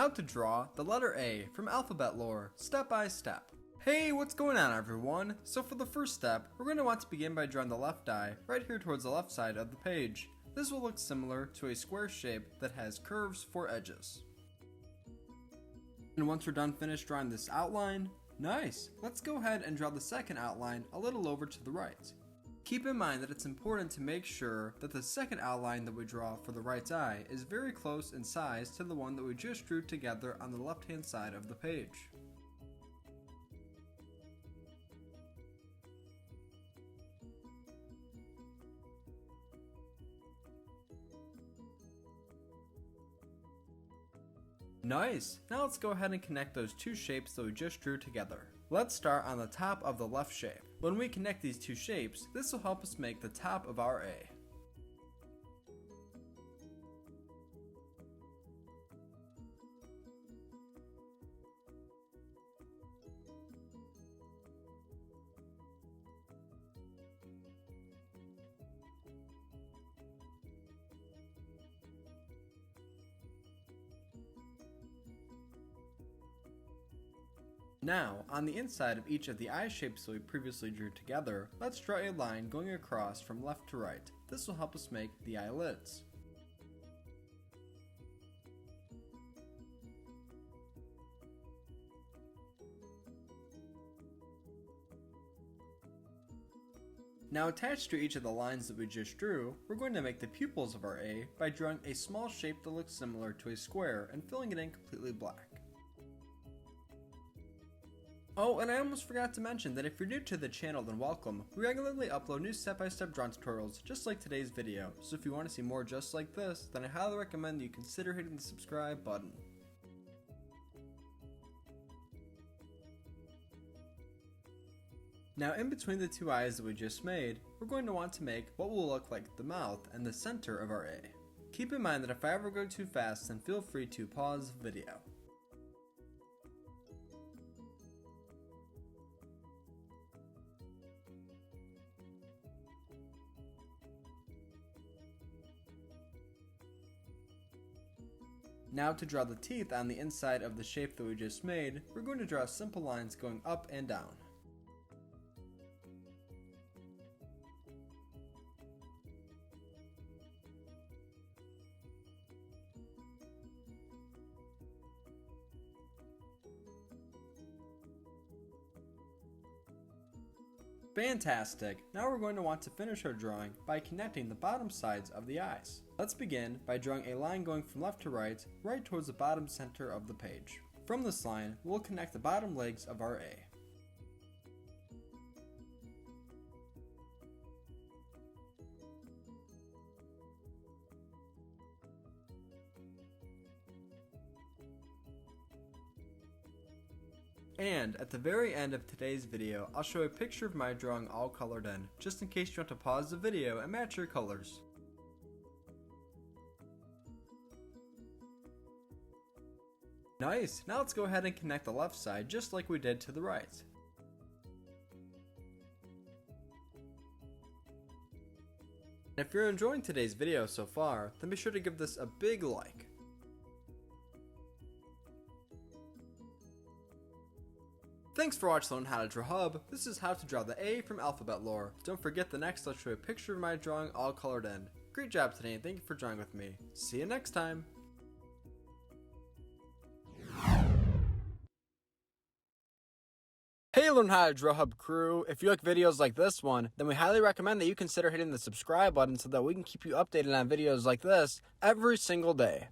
How to draw the letter A from Alphabet Lore, step by step. Hey, what's going on everyone? So for the first step, we're going to want to begin by drawing the left eye right here towards the left side of the page. This will look similar to a square shape that has curves for edges. And once we're done finished drawing this outline, nice! Let's go ahead and draw the second outline a little over to the right. Keep in mind that it's important to make sure that the second outline that we draw for the right eye is very close in size to the one that we just drew together on the left hand side of the page. Nice! Now let's go ahead and connect those two shapes that we just drew together. Let's start on the top of the left shape. When we connect these two shapes, this will help us make the top of our A. Now, on the inside of each of the eye shapes that we previously drew together, let's draw a line going across from left to right. This will help us make the eyelids. Now attached to each of the lines that we just drew, we're going to make the pupils of our A by drawing a small shape that looks similar to a square and filling it in completely black. Oh, and I almost forgot to mention that if you're new to the channel, then welcome. We regularly upload new step-by-step drawing tutorials just like today's video, so if you want to see more just like this, then I highly recommend that you consider hitting the subscribe button. Now in between the two eyes that we just made, we're going to want to make what will look like the mouth and the center of our A. Keep in mind that if I ever go too fast, then feel free to pause the video. Now to draw the teeth on the inside of the shape that we just made, we're going to draw simple lines going up and down. Fantastic! Now we're going to want to finish our drawing by connecting the bottom sides of the eyes. Let's begin by drawing a line going from left to right towards the bottom center of the page. From this line, we'll connect the bottom legs of our A. And at the very end of today's video, I'll show a picture of my drawing all colored in, just in case you want to pause the video and match your colors. Nice! Now let's go ahead and connect the left side just like we did to the right. And if you're enjoying today's video so far, then be sure to give this a big like. Thanks for watching Learn How to Draw Hub. This is how to draw the A from Alphabet Lore. Don't forget the next I'll show a picture of my drawing all colored in. Great job today and thank you for drawing with me. See you next time. Hey Learn How to Draw Hub crew, if you like videos like this one, then we highly recommend that you consider hitting the subscribe button so that we can keep you updated on videos like this every single day.